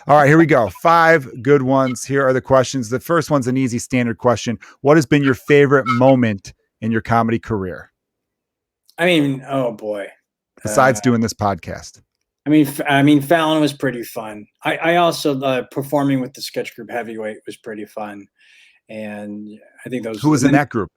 All right, here we go. 5 good ones. Here are the questions. The first one's an easy standard question. What has been your favorite moment in your comedy career? I mean, oh boy. Besides doing this podcast. I mean, Fallon was pretty fun. I also performing with the sketch group Heavyweight was pretty fun, and I think those. Who was in that group?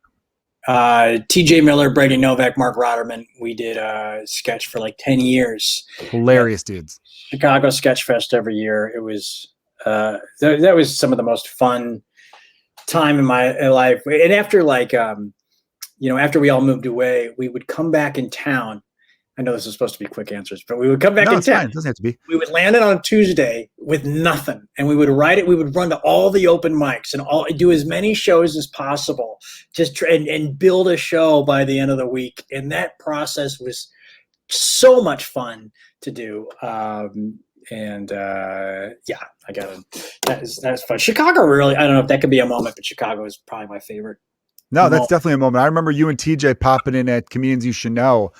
T.J. Miller, Brady Novak, Mark Rotterman. We did a sketch for like 10 years. Hilarious dudes. Chicago Sketch Fest every year. It was that was some of the most fun time in my life. And after after we all moved away, we would come back in town. I know this is supposed to be quick answers, but we would come back in town. It doesn't have to be. We would land it on a Tuesday with nothing, and we would write it. We would run to all the open mics and do as many shows as possible, just and build a show by the end of the week. And that process was so much fun to do. I got it. That's fun. Chicago really. I don't know if that could be a moment, but Chicago is probably my favorite. No, that's definitely a moment. I remember you and TJ popping in at Comedians You Should Know,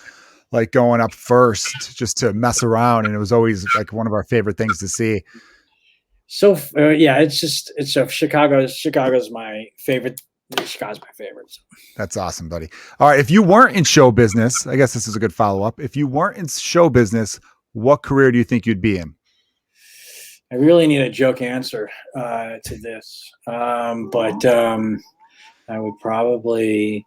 like going up first just to mess around. And it was always like one of our favorite things to see. So it's Chicago's my favorite. Chicago's my favorite. So. That's awesome, buddy. All right. If you weren't in show business, I guess this is a good follow-up. If you weren't in show business, what career do you think you'd be in? I really need a joke answer to this. But I would probably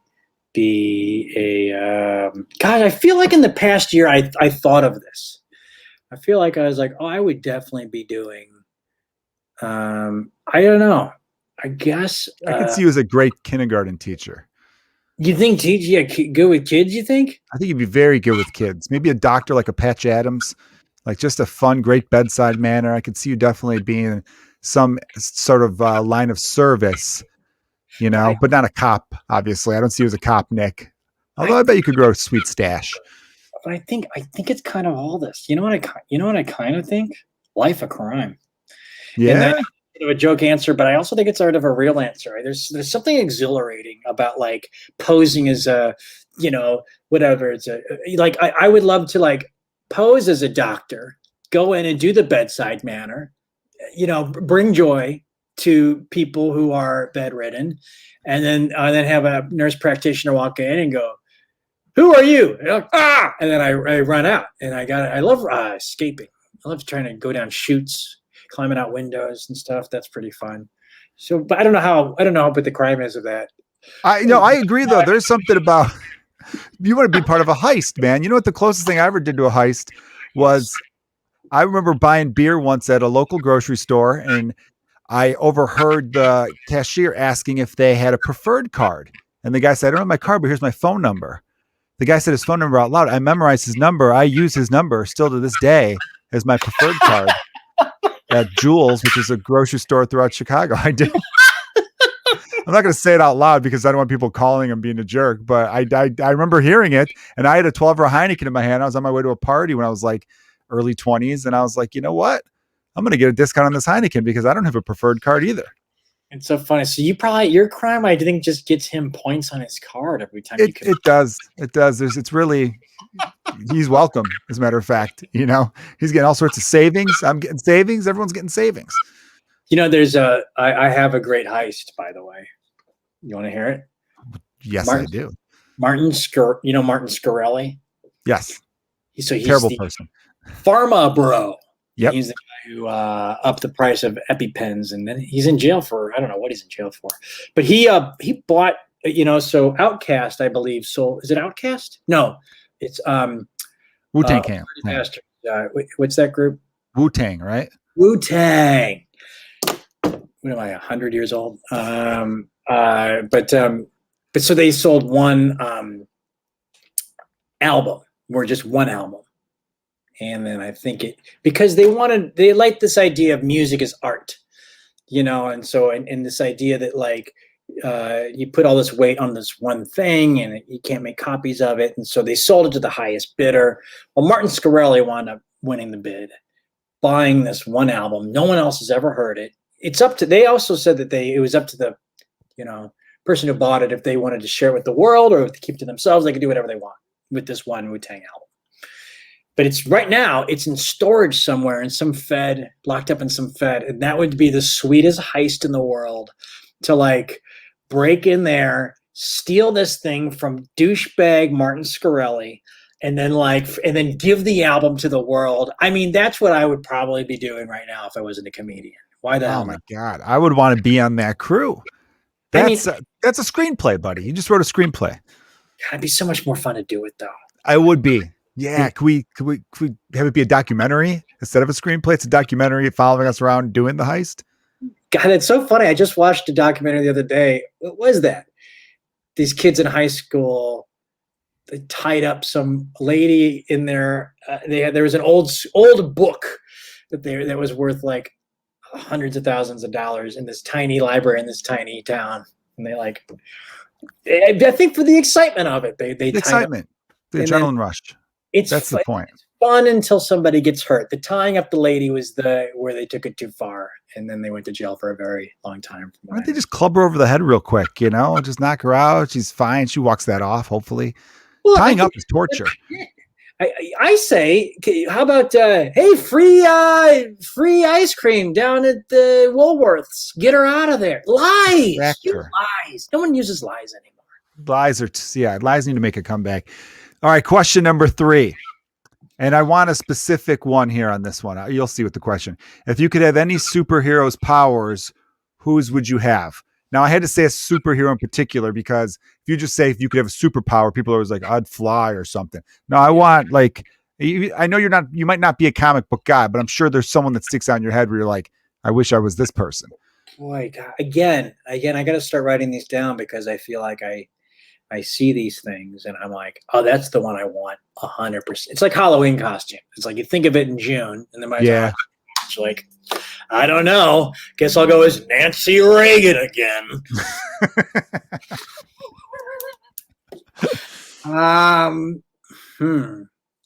be a God. I feel like in the past year I thought of this. I feel like I was like, I would definitely be doing. I don't know. I guess I could see you as a great kindergarten teacher. You think good with kids? You think? I think you'd be very good with kids. Maybe a doctor like a Patch Adams, like just a fun, great bedside manner. I could see you definitely being some sort of line of service. But not a cop, obviously. I don't see you as a cop, Nick. Although I bet you could grow a sweet stash. But I think it's kind of all this. You know what I kind of think? Life of crime. Yeah. And a joke answer, but I also think it's sort of a real answer. Right? There's something exhilarating about like posing as a, whatever. It's I would love to like pose as a doctor, go in and do the bedside manner, bring joy to people who are bedridden, and then have a nurse practitioner walk in and go, "Who are you?" And like, and then I run out, and I love escaping. I love trying to go down chutes, climbing out windows and stuff. That's pretty fun. So, but I don't know what the crime is of that. I agree though. There's something about you want to be part of a heist, man. You know what the closest thing I ever did to a heist was? I remember buying beer once at a local grocery store, and I overheard the cashier asking if they had a preferred card. And the guy said, "I don't have my card, but here's my phone number." The guy said his phone number out loud. I memorized his number. I use his number still to this day as my preferred card at Jewel's, which is a grocery store throughout Chicago. I did. I'm not going to say it out loud because I don't want people calling and being a jerk, but I remember hearing it, and I had a 12-hour Heineken in my hand. I was on my way to a party when I was like early 20s, and I was like, you know what? I'm going to get a discount on this Heineken because I don't have a preferred card either. It's so funny. So your crime, I think, just gets him points on his card every time. It does. It's really, he's welcome. As a matter of fact, he's getting all sorts of savings. I'm getting savings. Everyone's getting savings. I have a great heist, by the way. You want to hear it? Yes, I do. Martin Scarelli? Yes. He's terrible person. Pharma bro. Yep. He's the guy who upped the price of EpiPens, and then he's in jail for, I don't know what he's in jail for. But he bought, so Outcast, I believe. So is it Outcast? No, it's Wu-Tang Clan. What's that group? Wu-Tang, right? Wu-Tang. What am I, 100 years old? But so they sold one album, or just one album. And then I think because they liked this idea of music as art, and so, and this idea that like, you put all this weight on this one thing and you can't make copies of it. And so they sold it to the highest bidder. Well, Martin Scarelli wound up winning the bid, buying this one album. No one else has ever heard it. They also said that it was up to the, person who bought it, if they wanted to share it with the world or to keep it to themselves, they could do whatever they want with this one Wu-Tang album. but it's right now it's in storage somewhere in some Fed, locked up in some Fed, and that would be the sweetest heist in the world to like break in there, steal this thing from douchebag Martin Scarelli, and then give the album to the world. I mean, that's what I would probably be doing right now if I wasn't a comedian. Why the hell Oh my not? God. I would want to be on that crew. That's a screenplay, buddy. You just wrote a screenplay. It'd be so much more fun to do it though. I would be. Yeah. Could we have it be a documentary instead of a screenplay? It's a documentary following us around doing the heist. God, it's so funny. I just watched a documentary the other day. What was that? These kids in high school, they tied up some lady in there. There was an old book that was worth like hundreds of thousands of dollars in this tiny library in this tiny town, and I think for the excitement of it, they The excitement, the adrenaline rush. That's the point. It's fun until somebody gets hurt. The tying up the lady was where they took it too far, and then they went to jail for a very long time. Why don't they just club her over the head real quick? Just knock her out. She's fine. She walks that off. Hopefully, tying up is torture. I say, how about hey, free ice cream down at the Woolworths? Get her out of there. Lies. Lies. No one uses lies anymore. Lies need to make a comeback. All right, question number 3. And I want a specific one here on this one. You'll see with the question. If you could have any superhero's powers, whose would you have? Now, I had to say a superhero in particular because if you just say if you could have a superpower, people are always like, I'd fly or something. No, I want I know you might not be a comic book guy, but I'm sure there's someone that sticks out in your head where you're like, I wish I was this person. Boy, God, again, I got to start writing these down because I feel like I see these things and I'm like, oh, that's the one I want 100%. It's like Halloween costume. It's like you think of it in June and then it's like, I don't know. Guess I'll go as Nancy Reagan again.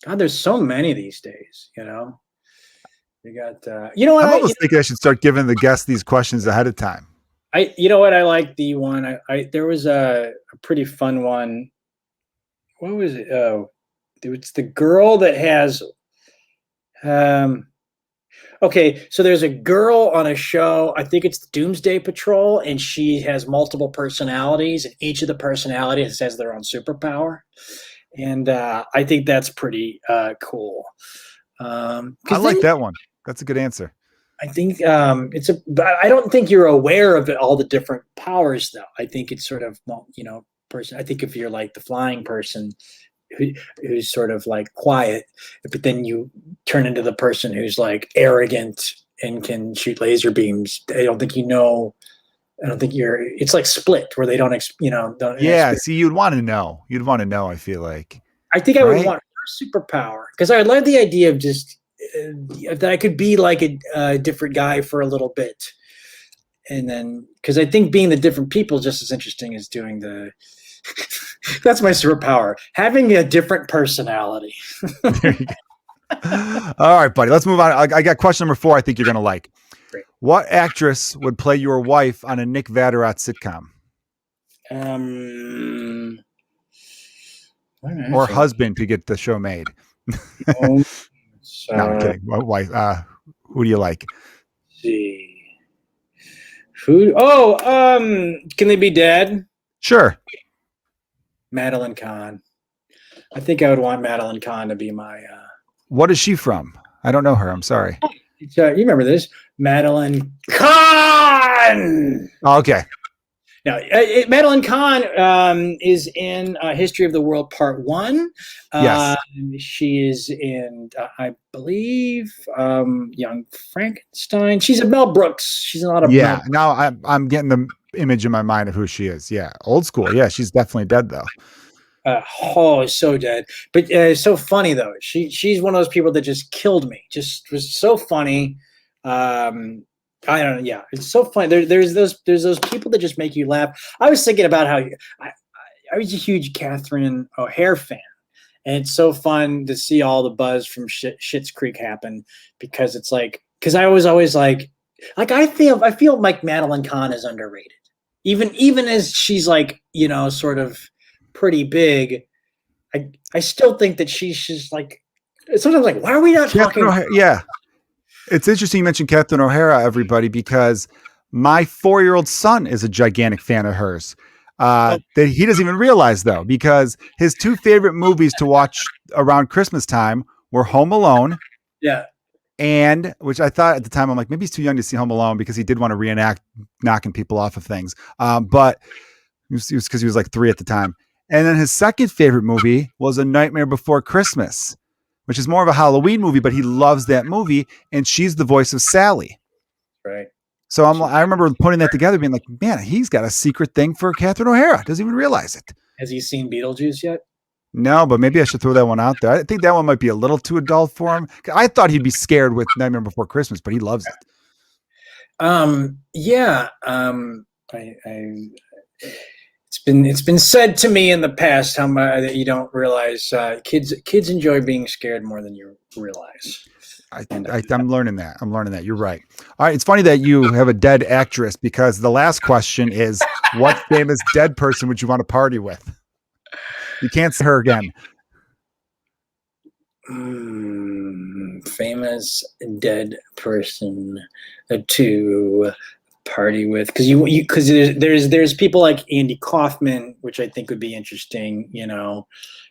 God, there's so many these days, You got, what? I'm almost thinking I should start giving the guests these questions ahead of time. You know what? I like the one. There was a pretty fun one. What was it? Oh, it's the girl that has. Okay, so there's a girl on a show. I think it's the Doomsday Patrol, and she has multiple personalities, and each of the personalities has their own superpower. And I think that's pretty cool. I like that one. That's a good answer. I think I don't think you're aware of all the different powers, though. I think it's sort of, person. I think if you're like the flying person who's sort of like quiet, but then you turn into the person who's like arrogant and can shoot laser beams. I don't think it's like Split where they don't. See, you'd want to know. I feel like. I think I would want her superpower because I love the idea of just. That I could be like a different guy for a little bit, and then because I think being the different people just as interesting as doing the. That's my superpower: having a different personality. There you go. All right, buddy. Let's move on. I got question number 4. I think you're gonna like. Great. What actress would play your wife on a Nick Vatterott sitcom? Or husband to get the show made. No, I'm kidding. What wife? Who do you like? Let's see. Who? Oh, can they be dead? Sure. Madeline Kahn. I think I would want Madeline Kahn to be my. What is she from? I don't know her. I'm sorry. You remember this? Madeline Kahn. Oh, okay. Now, Madeline Kahn is in History of the World Part 1. Yes. She is in, I believe, Young Frankenstein. She's a Mel Brooks. She's a lot of Mel. Now I'm getting the image in my mind of who she is. Yeah, old school. Yeah, she's definitely dead though. So dead. But so funny though. She's one of those people that just killed me. Just was so funny. I don't know. Yeah, it's so funny. There's those people that just make you laugh. I was thinking about how I was a huge Catherine O'Hare fan, and it's so fun to see all the buzz from Schitt's Creek happen because it's like I was always like I feel like Madeline Kahn is underrated, even as she's like sort of pretty big. I still think that she's just like sometimes like, why are we not talking? Yeah. It's interesting you mentioned Catherine O'Hara, everybody, because my 4-year-old son is a gigantic fan of hers. That he doesn't even realize, though, because his 2 favorite movies to watch around Christmas time were Home Alone. Yeah. And which I thought at the time, I'm like, maybe he's too young to see Home Alone because he did want to reenact knocking people off of things. But it was because he was like 3 at the time. And then his second favorite movie was A Nightmare Before Christmas, which is more of a Halloween movie, but he loves that movie. And she's the voice of Sally. Right. So I remember putting that together being like, man, he's got a secret thing for Catherine O'Hara. Doesn't even realize it. Has he seen Beetlejuice yet? No, but maybe I should throw that one out there. I think that one might be a little too adult for him. I thought he'd be scared with Nightmare Before Christmas, but he loves it. Yeah. It's been said to me in the past how much that you don't realize kids enjoy being scared more than you realize. I'm learning that. You're right. All right. It's funny that you have a dead actress because the last question is, what famous dead person would you want to party with? You can't see her again. Famous dead person to party with, because there's people like Andy Kaufman, which I think would be interesting,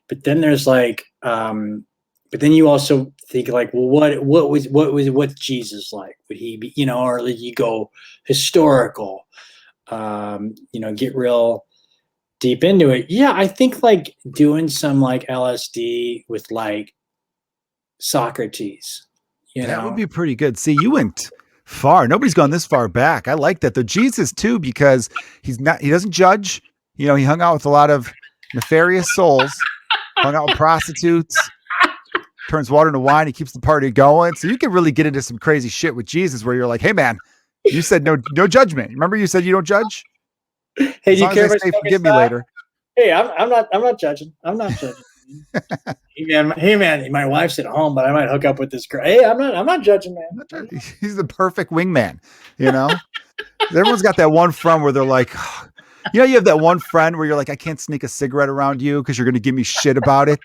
but then there's like but then you also think like, well, what's Jesus like? Would he be, or you go historical, get real deep into it. Yeah, I think like doing some like LSD with like Socrates, that would be pretty good. See, you went far. Nobody's gone this far back. I like that. The Jesus too, because he doesn't judge. He hung out with a lot of nefarious souls, hung out with prostitutes, turns water into wine. He keeps the party going. So you can really get into some crazy shit with Jesus where you're like, hey man, you said no judgment. Remember you said you don't judge? Hey, do you care if I forgive me later? Hey, I'm not judging. I'm not judging. Hey man, my wife's at home, but I might hook up with this girl. Hey, I'm not judging, man. He's the perfect wingman, Everyone's got that one friend where they're like, you have that one friend where you're like, I can't sneak a cigarette around you because you're going to give me shit about it.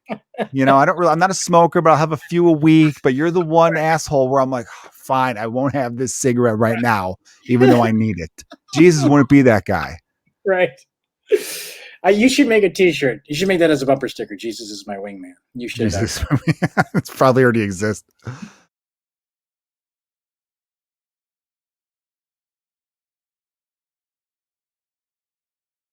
I'm not a smoker, but I'll have a few a week, but you're the one asshole where I'm like, fine, I won't have this cigarette right now, even though I need it. Jesus wouldn't be that guy. Right. You should make a t-shirt. You should make that as a bumper sticker. Jesus is my wingman. You should. It's probably already exists.